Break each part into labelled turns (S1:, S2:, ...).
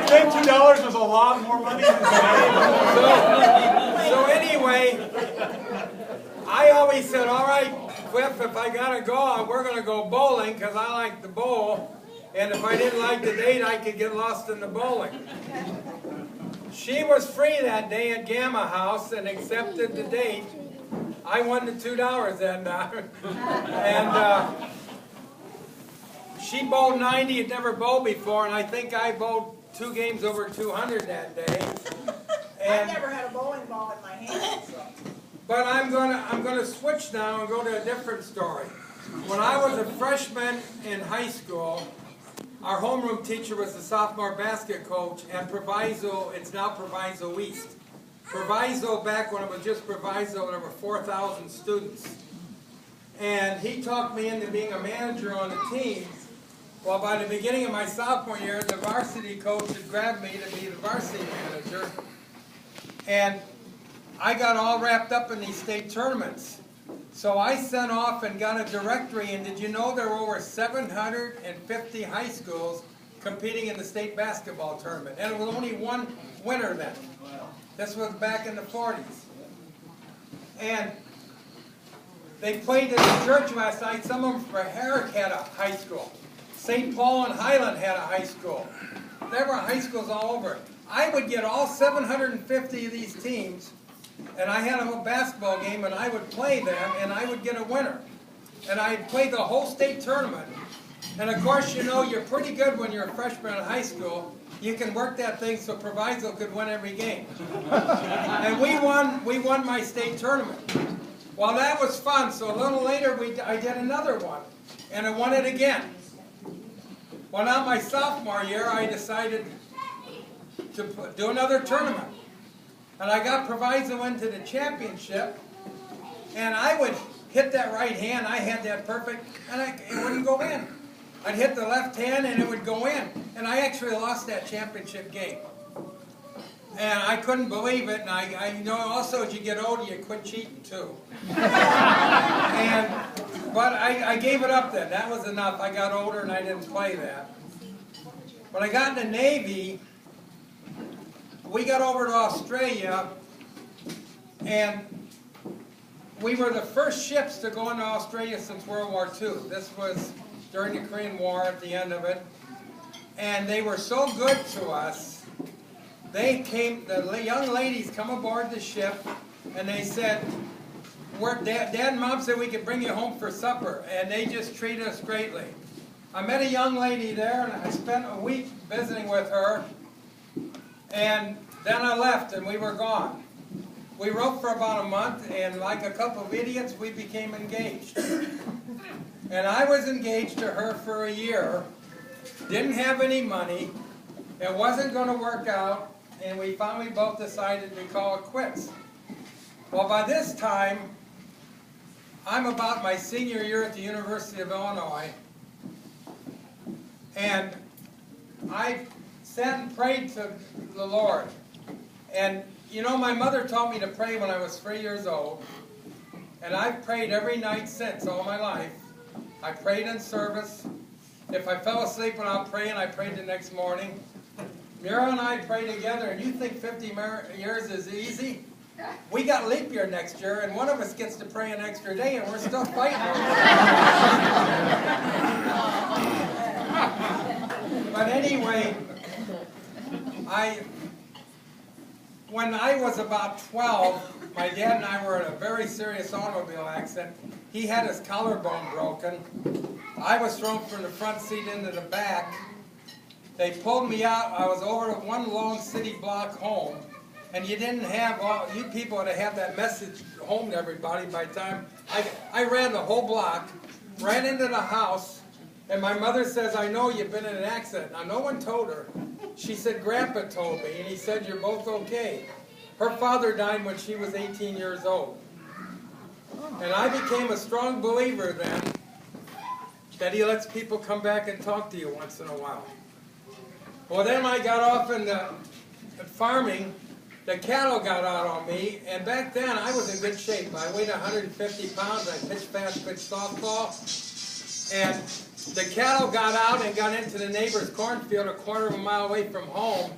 S1: then $2 was a lot more money than today.
S2: So anyway, I always said, all right, Cliff, if I gotta go, we're gonna go bowling because I like the bowl. And if I didn't like the date, I could get lost in the bowling. She was free that day at Gamma House and accepted the date. I won the $2 that night. And she bowled 90, had never bowled before, and I think I bowled 2 games over 200 that day.
S3: I've never had a bowling ball in my hand. So.
S2: But I'm gonna switch now and go to a different story. When I was a freshman in high school, our homeroom teacher was the sophomore basket coach at Proviso. It's now Proviso East. Proviso, back when it was just Proviso, there were 4,000 students. And he talked me into being a manager on the team. Well, by the beginning of my sophomore year, the varsity coach had grabbed me to be the varsity manager. And I got all wrapped up in these state tournaments. So I sent off and got a directory, and did you know there were over 750 high schools competing in the state basketball tournament? And it was only one winner then. This was back in the 40s. And they played at the church last night. Some of them from Herrick had a high school. St. Paul and Highland had a high school. There were high schools all over. I would get all 750 of these teams, and I had a whole basketball game, and I would play them, and I would get a winner. And I'd play the whole state tournament. And of course, you know, you're pretty good when you're a freshman in high school. You can work that thing so Proviso could win every game. And we won my state tournament. Well, that was fun. So a little later, I did another one, and I won it again. Well, now my sophomore year, I decided to do another tournament. And I got Proviso into the championship, and I would hit that right hand. I had that perfect, and it wouldn't go in. I'd hit the left hand, and it would go in. And I actually lost that championship game. And I couldn't believe it, and I know also as you get older, you quit cheating too. But I gave it up then. That was enough. I got older, and I didn't play that. When I got in the Navy, we got over to Australia, and we were the first ships to go into Australia since World War II. This was during the Korean War at the end of it. And they were so good to us, the young ladies come aboard the ship, and they said, Dad and Mom said we could bring you home for supper, and they just treated us greatly. I met a young lady there, and I spent a week visiting with her, and then I left, and we were gone. We rode for about a month, and like a couple of idiots, we became engaged. And I was engaged to her for a year, didn't have any money, it wasn't going to work out, and we finally both decided to call it quits. Well, by this time, I'm about my senior year at the University of Illinois, and I sat and prayed to the Lord. And you know, my mother taught me to pray when I was 3 years old, and I've prayed every night since, all my life. I prayed in service. If I fell asleep when I was praying, I prayed the next morning. Mira and I pray together, and you think 50 years is easy? We got leap year next year, and one of us gets to pray an extra day, and we're still fighting over it. But anyway, when I was about 12, my dad and I were in a very serious automobile accident. He had his collarbone broken. I was thrown from the front seat into the back. They pulled me out. I was over to one long city block home. And you didn't have, you people would have had that message home to everybody by the time. I ran the whole block, ran into the house, and my mother says, I know you've been in an accident. Now, no one told her. She said, Grandpa told me, and he said, you're both okay. Her father died when she was 18 years old. And I became a strong believer then that he lets people come back and talk to you once in a while. Well, then I got off in the farming. The cattle got out on me, and back then I was in good shape. I weighed 150 pounds. I pitched fast, pitched softball. And the cattle got out and got into the neighbor's cornfield a quarter of a mile away from home.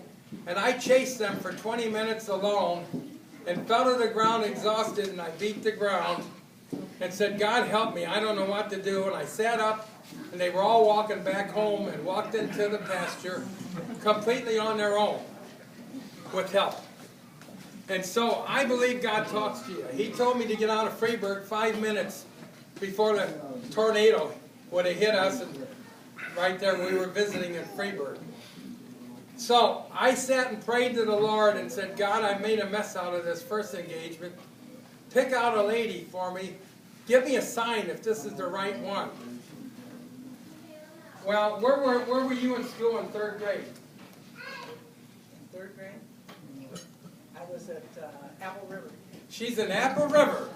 S2: And I chased them for 20 minutes alone and fell to the ground exhausted, and I beat the ground and said, God help me, I don't know what to do. And I sat up, and they were all walking back home and walked into the pasture completely on their own with help. And so I believe God talks to you. He told me to get out of Freeburg 5 minutes before the tornado would have hit us, and right there we were visiting in Freeburg. So I sat and prayed to the Lord and said, God, I made a mess out of this first engagement. Pick out a lady for me. Give me a sign if this is the right one. Well, where were you in school in 3rd grade?
S3: 3rd grade? I was at Apple River.
S2: She's in Apple River.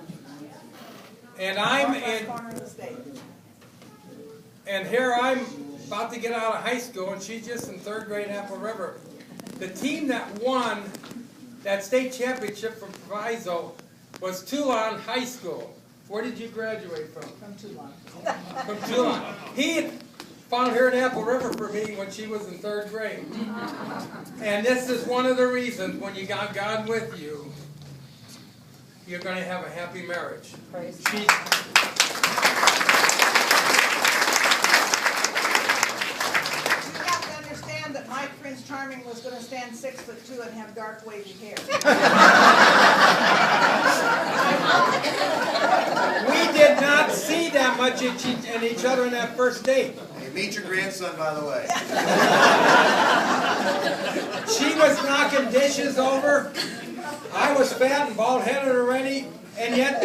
S2: And I'm in,
S3: corner of the state.
S2: and here I'm about to get out of high school, and she's just in 3rd grade Apple River. The team that won that state championship from Proviso was Toulon High School. Where did you graduate from?
S3: From Toulon.
S2: From Toulon. He found her in Apple River for me when she was in 3rd grade. And this is one of the reasons when you got God with you, you're going to have a happy marriage.
S3: Praise
S2: She,
S3: that Mike Prince Charming was going to stand 6'2" and have dark wavy hair.
S2: we did not see that much in each other in that first date.
S4: Hey, meet your grandson, by the way.
S2: She was knocking dishes over. I was fat and bald-headed already, and yet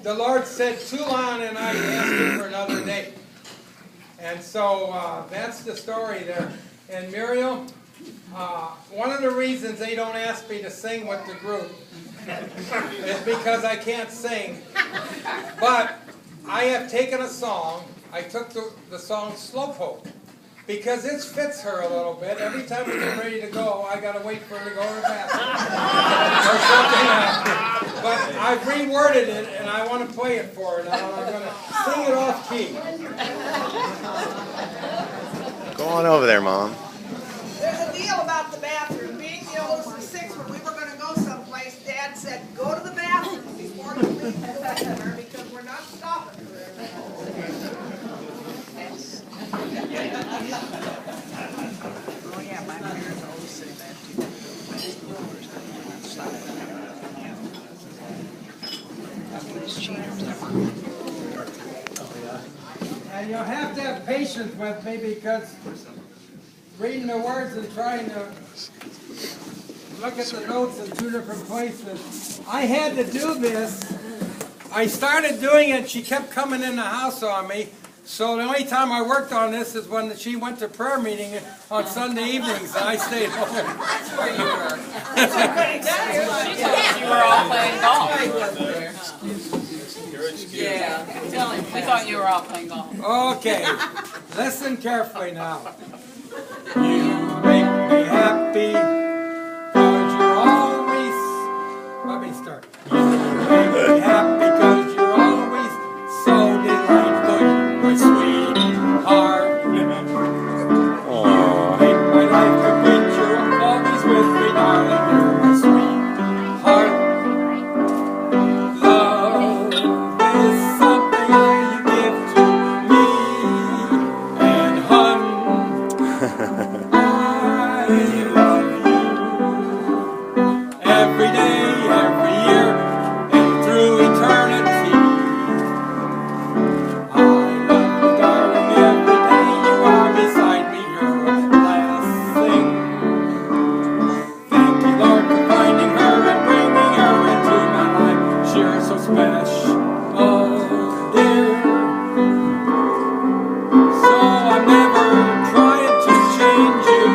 S2: the Lord said, Toulon and I asked you for another date. And so that's the story there. And Muriel, one of the reasons they don't ask me to sing with the group is because I can't sing. But I have taken a song. I took the song Slowpoke because it fits her a little bit. Every time we get ready to go, I got to wait for her to go to the bathroom or something else. But I've reworded it, and I want to play it for her now. And I'm going to sing it off key.
S5: Go on over there, Mom.
S3: There's a deal about the bathroom. Being the oldest of 6, when we were going to go someplace, Dad said, go to the bathroom before you leave the dinner because we're not stopping for everything.
S6: Oh yeah, my parents always say that too.
S2: And you'll have to have patience with me because reading the words and trying to look at the notes in 2 different places. I had to do this. I started doing it, she kept coming in the house on me. So the only time I worked on this is when she went to prayer meeting on Sunday evenings and I stayed home.
S7: That's where you were. She told us you were all playing golf. Yeah, tell him. We thought you were all playing golf.
S2: Okay, listen carefully now. You make me happy, 'cause you're always, let me start. You make me happy, 'cause you're always so delightful, my sweetheart. You make my life complete, you're always with me, darling, you're my sweetheart. Love is something you give to me, and hun, I love you every day, every year, and through eternity. I love you, darling, every day you are beside me, you're a blessing. Thank you, Lord, for finding her and bringing her into my life. She's so special, dear. So I'm never trying to change you.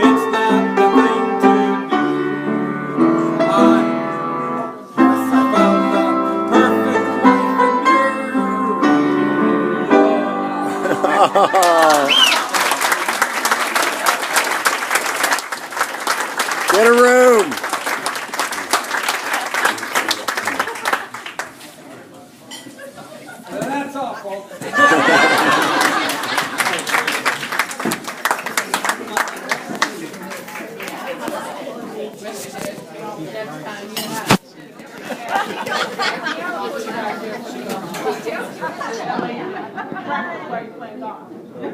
S2: It's not the thing to do. Yes, I found the perfect wife in
S5: Get a room.
S2: That's all, folks.
S3: Practice while you're playing golf.